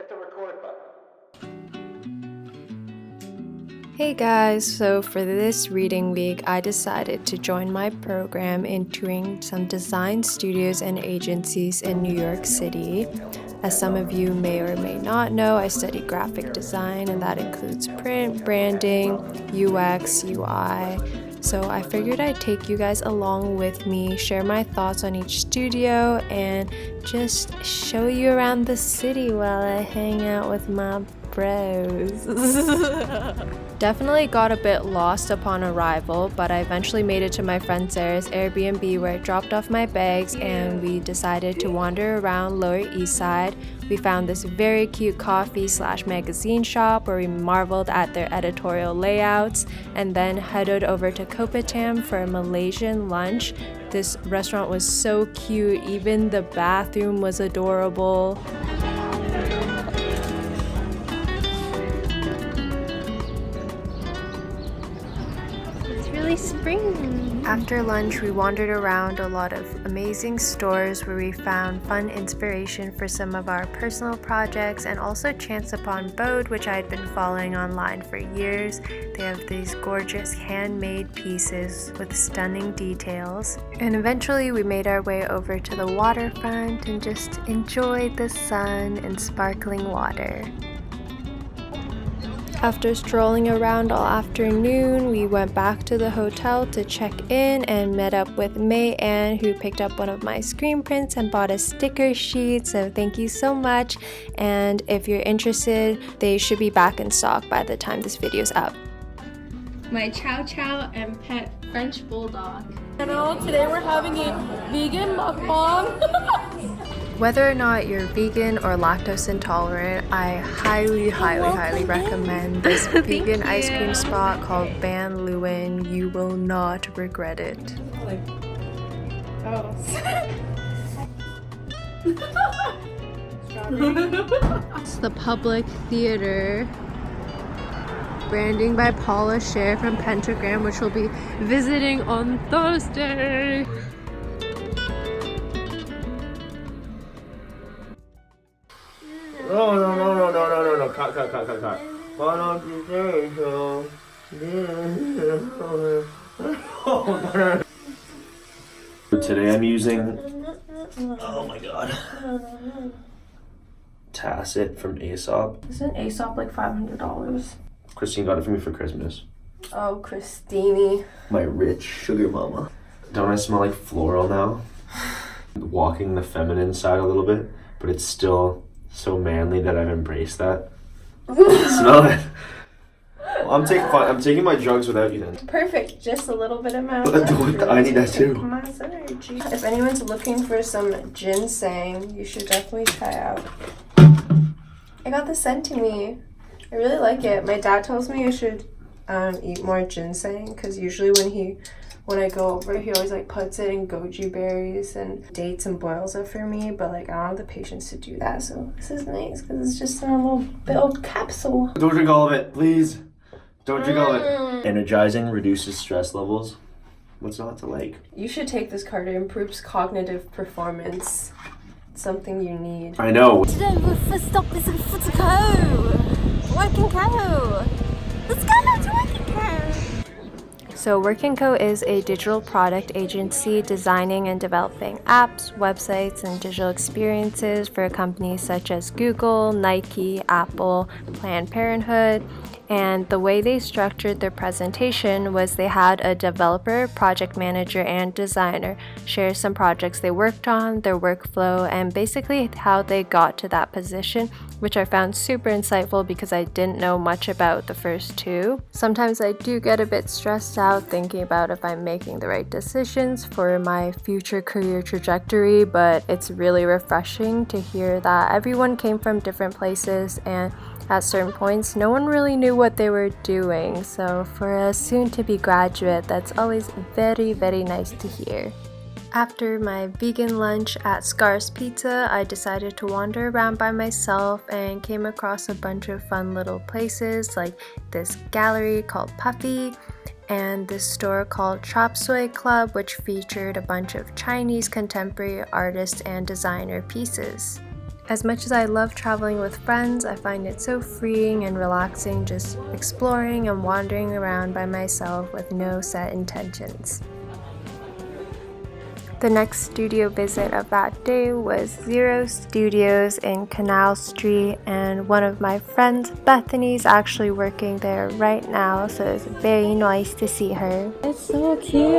the record button. Hey guys, so for this reading week, I decided to join my program in touring some design studios and agencies in New York City. As some of you may or may not know, I study graphic design, and that includes print, branding, UX, UI. So I figured I'd take you guys along with me, share my thoughts on each studio, and just show you around the city while I hang out with my bros. Definitely got a bit lost upon arrival, but I eventually made it to my friend Sarah's Airbnb where I dropped off my bags and we decided to wander around Lower East Side. We found this very cute coffee/magazine shop where we marveled at their editorial layouts and then headed over to Kopitiam for a Malaysian lunch. This restaurant was so cute, even the bathroom was adorable. Spring. After lunch, we wandered around a lot of amazing stores where we found fun inspiration for some of our personal projects and also chanced upon Bode, which I had been following online for years. They have these gorgeous handmade pieces with stunning details. And eventually we made our way over to the waterfront and just enjoyed the sun and sparkling water. After strolling around all afternoon, we went back to the hotel to check in and met up with May Ann, who picked up one of my screen prints and bought a sticker sheet, so thank you so much. And if you're interested, they should be back in stock by the time this video's up. My Chow Chow and pet French Bulldog. Today we're having a vegan mukbang. Whether or not you're vegan or lactose intolerant, I highly recommend this vegan ice cream spot called Ban Luan. You will not regret it. It's the Public Theater. Branding by Paula Scher from Pentagram, which we'll be visiting on Thursday. No. Cut. Why don't you say so? Today I'm using, oh my god, Tacit from Aesop. Isn't Aesop like $500? Christine got it for me for Christmas. Oh, Christine. My rich sugar mama. Don't I smell like floral now? Walking the feminine side a little bit, but it's still so manly that I've embraced that. Smell it. Well, I'm taking my drugs without you then. Perfect, just a little bit amount. I need that too. Mass energy. If anyone's looking for some ginseng, you should definitely try out. I got this sent to me. I really like it. My dad tells me I should eat more ginseng because usually when I go over, he always like puts it in goji berries and dates and boils it for me, but like I don't have the patience to do that, so this is nice because it's just in a little build capsule. Don't drink all of it, please. Don't drink all of it. Energizing, reduces stress levels. What's not to like? You should take this card. It improves cognitive performance. It's something you need. I know. Today we're first stop is to go. Working Co. Let's go to Working Co. So Work & Co is a digital product agency designing and developing apps, websites, and digital experiences for companies such as Google, Nike, Apple, Planned Parenthood. And the way they structured their presentation was they had a developer, project manager, and designer share some projects they worked on, their workflow, and basically how they got to that position, which I found super insightful because I didn't know much about the first two. Sometimes I do get a bit stressed out thinking about if I'm making the right decisions for my future career trajectory, but it's really refreshing to hear that everyone came from different places and at certain points, no one really knew what they were doing, so for a soon-to-be graduate, that's always very nice to hear. After my vegan lunch at Scar's Pizza, I decided to wander around by myself and came across a bunch of fun little places like this gallery called Puffy and this store called Chop Suey Club, which featured a bunch of Chinese contemporary artists and designer pieces. As much as I love traveling with friends, I find it so freeing and relaxing just exploring and wandering around by myself with no set intentions. The next studio visit of that day was Zero Studios in Canal Street, and one of my friends, Bethany's actually working there right now, so it's very nice to see her. It's so cute.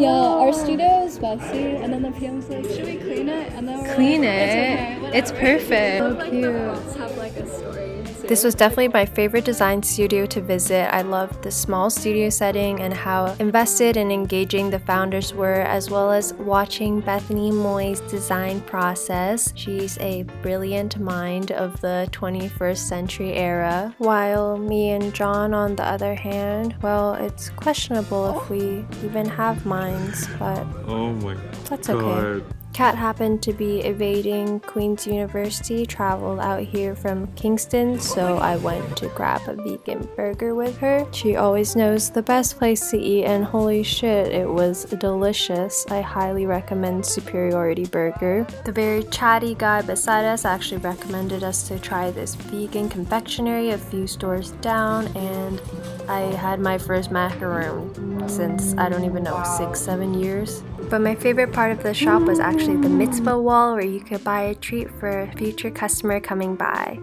Yeah, our studio is messy, and then the PM's like, should we clean it? And then we're Clean like, it. It's okay, It's perfect. so cute. Let's have like a story. This was definitely my favorite design studio to visit. I loved the small studio setting and how invested and engaging the founders were, as well as watching Bethany Moy's design process. She's a brilliant mind of the 21st century era, while me and John, on the other hand, well, it's questionable if we even have minds, but Oh my that's god. okay. Kat happened to be evading Queen's University, traveled out here from Kingston, so I went to grab a vegan burger with her. She always knows the best place to eat, and holy shit, it was delicious. I highly recommend Superiority Burger. The very chatty guy beside us actually recommended us to try this vegan confectionery a few stores down, and I had my first macaroon since, I don't even know, 6-7 years. But my favorite part of the shop was actually the mitzvah wall, where you could buy a treat for a future customer coming by.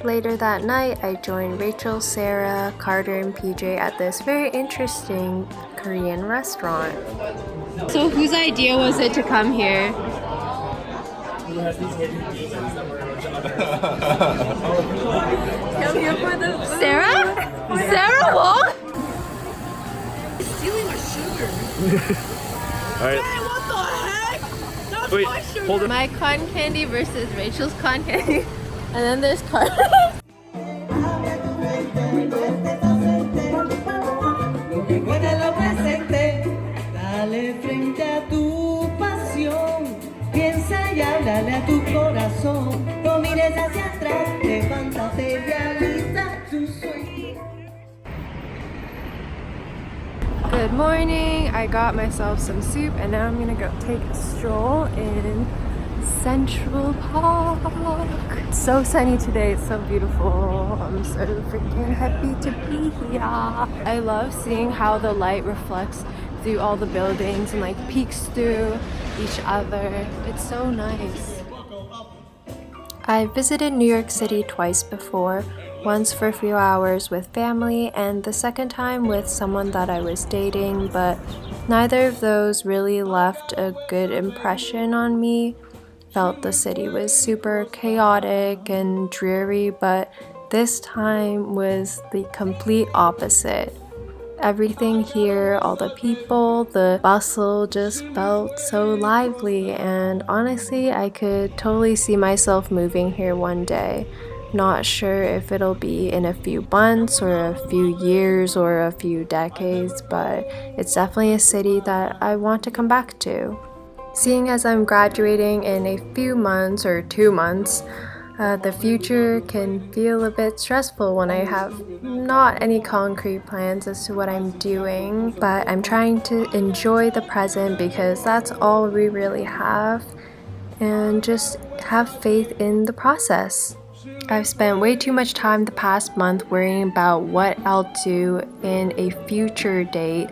Later that night, I joined Rachel, Sarah, Carter, and PJ at this very interesting Korean restaurant. So whose idea was it to come here? Sarah? Sarah what? Alright. Wait, hold it. My cotton candy versus Rachel's cotton candy. And then there's Carter. Recuerda lo presente, dale frente a tu pasión, piensa y háblale a tu corazón, no mires hacia atrás, levántate, realiza tu sueño. Good morning. I got myself some soup, and now I'm gonna go take a stroll in Central Park. It's so sunny today. It's so beautiful. I'm so freaking happy to be here. I love seeing how the light reflects through all the buildings and like peeks through each other. It's so nice. I visited New York City twice before, once for a few hours with family and the second time with someone that I was dating, but neither of those really left a good impression on me. Felt the city was super chaotic and dreary, but this time was the complete opposite. Everything here, all the people, the bustle just felt so lively, and honestly, I could totally see myself moving here one day. Not sure if it'll be in a few months or a few years or a few decades, but it's definitely a city that I want to come back to. Seeing as I'm graduating in a few months or 2 months, the future can feel a bit stressful when I have not any concrete plans as to what I'm doing, but I'm trying to enjoy the present because that's all we really have, and just have faith in the process. I've spent way too much time the past month worrying about what I'll do in a future date,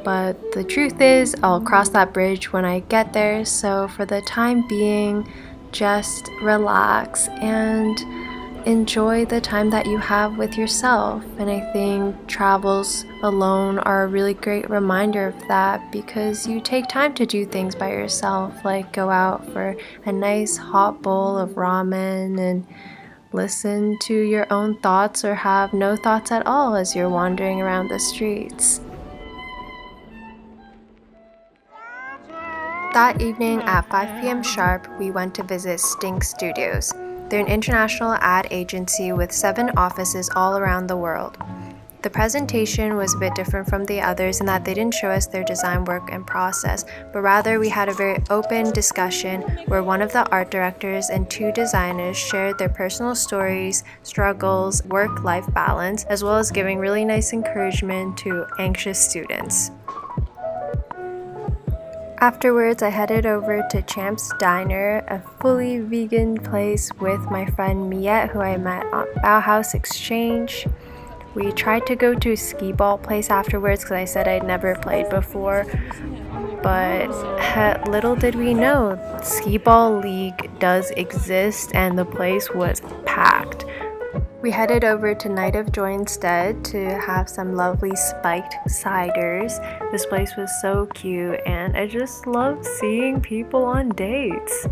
but the truth is I'll cross that bridge when I get there, so for the time being, just relax and enjoy the time that you have with yourself. And I think travels alone are a really great reminder of that, because you take time to do things by yourself, like go out for a nice hot bowl of ramen and listen to your own thoughts or have no thoughts at all as you're wandering around the streets. That evening at 5 p.m. sharp, we went to visit Stink Studios. They're an international ad agency with 7 offices all around the world. The presentation was a bit different from the others in that they didn't show us their design work and process, but rather we had a very open discussion where one of the art directors and 2 designers shared their personal stories, struggles, work-life balance, as well as giving really nice encouragement to anxious students. Afterwards, I headed over to Champ's Diner, a fully vegan place with my friend Miette, who I met on Bauhaus Exchange. We tried to go to a skee ball place afterwards because I said I'd never played before, but little did we know, skee ball league does exist and the place was packed. We headed over to Night of Joy instead to have some lovely spiked ciders. This place was so cute and I just love seeing people on dates.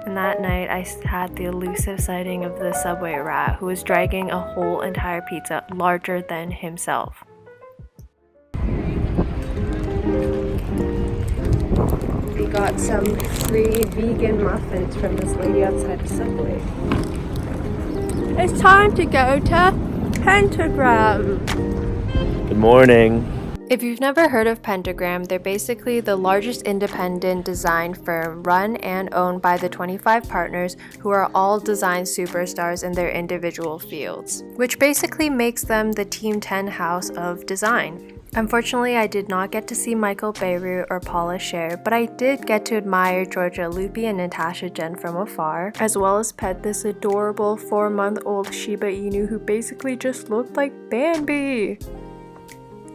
And that night I had the elusive sighting of the subway rat who was dragging a whole entire pizza larger than himself. We got some free vegan muffins from this lady outside the subway. It's time to go to Pentagram. Good morning. If you've never heard of Pentagram, they're basically the largest independent design firm run and owned by the 25 partners who are all design superstars in their individual fields, which basically makes them the Team 10 house of design. Unfortunately, I did not get to see Michael Beirut or Paula Scher, but I did get to admire Georgia Lupi and Natasha Jen from afar, as well as pet this adorable 4-month-old Shiba Inu who basically just looked like Bambi.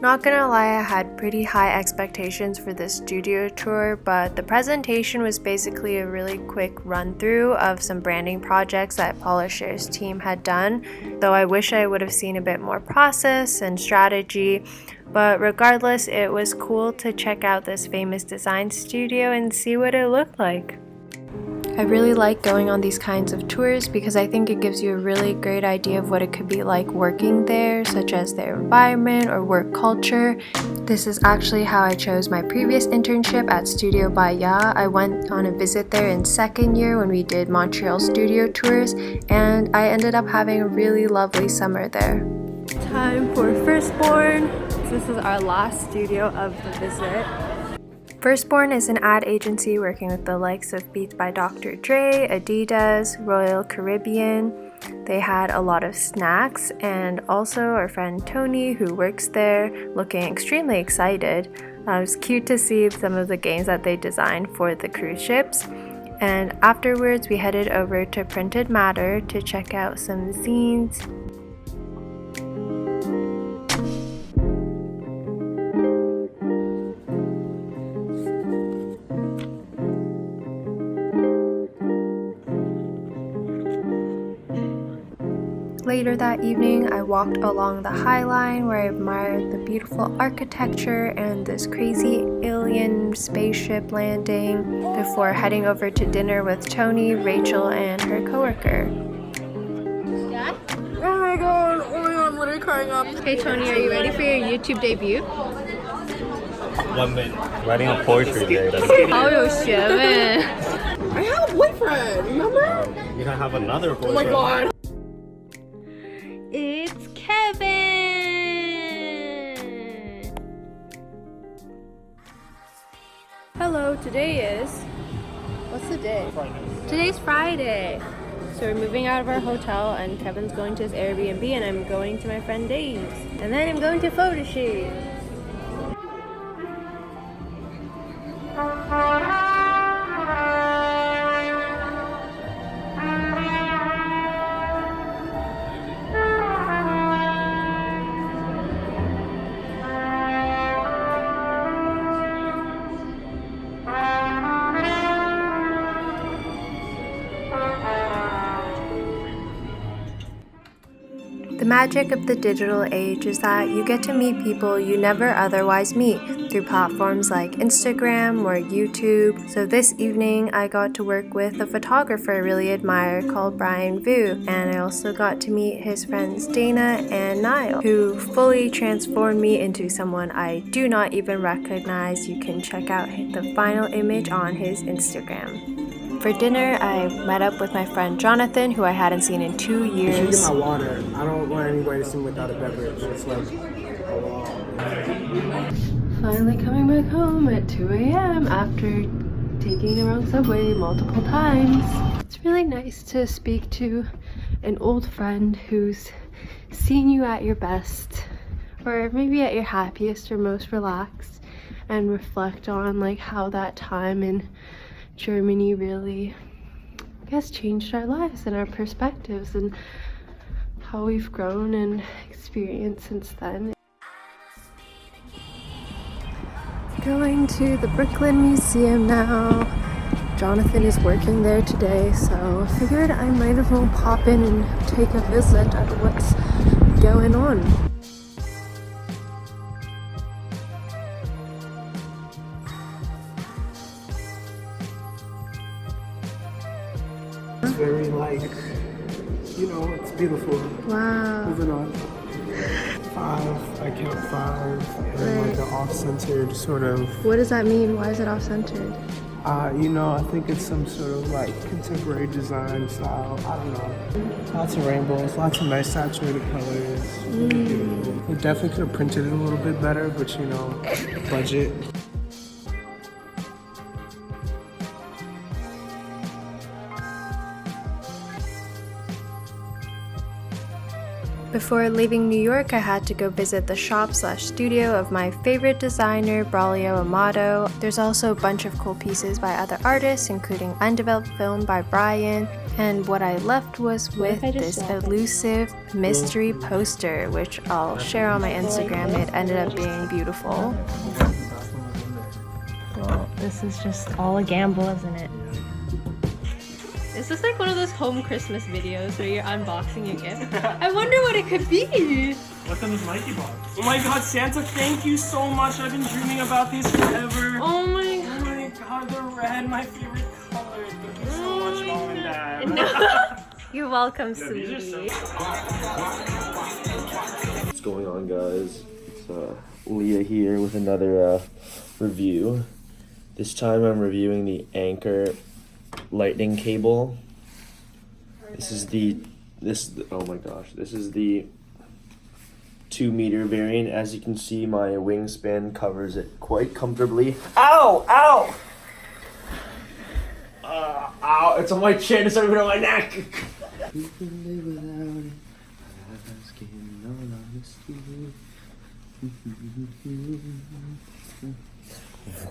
Not gonna lie, I had pretty high expectations for this studio tour, but the presentation was basically a really quick run through of some branding projects that Paula Scher's team had done, though I wish I would have seen a bit more process and strategy. But regardless, it was cool to check out this famous design studio and see what it looked like. I really like going on these kinds of tours because I think it gives you a really great idea of what it could be like working there, such as their environment or work culture. This is actually how I chose my previous internship at Studio by Ya. I went on a visit there in second year when we did Montreal studio tours, and I ended up having a really lovely summer there. Time for Firstborn. This is our last studio of the visit. Firstborn is an ad agency working with the likes of Beats by Dr. Dre, Adidas, Royal Caribbean. They had a lot of snacks, and also our friend Tony, who works there, looking extremely excited. It was cute to see some of the games that they designed for the cruise ships. And afterwards, we headed over to Printed Matter to check out some zines. Later that evening, I walked along the High Line where I admired the beautiful architecture and this crazy alien spaceship landing before heading over to dinner with Tony, Rachel, and her coworker. Yeah? Oh my god, I'm literally crying up. Hey Tony, are you ready for your YouTube debut? 1 minute. Writing a poetry day. How有学问. I have a boyfriend, remember? You don't have another boyfriend. Oh my god. It's Kevin! Hello, today is... What's the day? Today's Friday. So we're moving out of our hotel and Kevin's going to his Airbnb and I'm going to my friend Dave's. And then I'm going to photo shoot. The magic of the digital age is that you get to meet people you never otherwise meet through platforms like Instagram or YouTube. So this evening I got to work with a photographer I really admire called Brian Vu, and I also got to meet his friends Dana and Niall, who fully transformed me into someone I do not even recognize. You can check out the final image on his Instagram. For dinner, I met up with my friend Jonathan, who I hadn't seen in 2 years. You should get my water. I don't want anybody to see me without a beverage. It's like a law. Finally coming back home at 2 a.m. after taking the wrong subway multiple times. It's really nice to speak to an old friend who's seen you at your best, or maybe at your happiest or most relaxed. and reflect on like how that time in Germany really, I guess, changed our lives and our perspectives and how we've grown and experienced since then. Going to the Brooklyn Museum now. Jonathan is working there today, so I figured I might as well pop in and take a visit at what's going on. It's very like, you know, it's beautiful. Wow. Moving on. 5, I count 5, and then like the off-centered sort of. What does that mean? Why is it off-centered? You know, I think it's some sort of like contemporary design style. I don't know. Lots of rainbows, lots of nice saturated colors. Really beautiful. It definitely could have printed it a little bit better, but you know, budget. Before leaving New York, I had to go visit the shop/studio of my favorite designer, Braulio Amato. There's also a bunch of cool pieces by other artists, including undeveloped film by Brian. And what I left was with this elusive mystery poster, which I'll share on my Instagram. It ended up being beautiful. Well, this is just all a gamble, isn't it? Is this like one of those home Christmas videos where you're unboxing your gift? I wonder what it could be. What's in this Nike box? Oh my god, Santa, thank you so much. I've been dreaming about these forever. Oh my god, they're red, my favorite color. Thank you so much, Mom and Dad. You're welcome, sweetie. What's going on, guys? It's Leah here with another review. This time I'm reviewing the Anchor lightning cable. This is the this is the 2-meter variant. As you can see, my wingspan covers it quite comfortably. Ow! Ow! Ow! It's on my chin. It's over on my neck. You can live without it. Asking no honesty.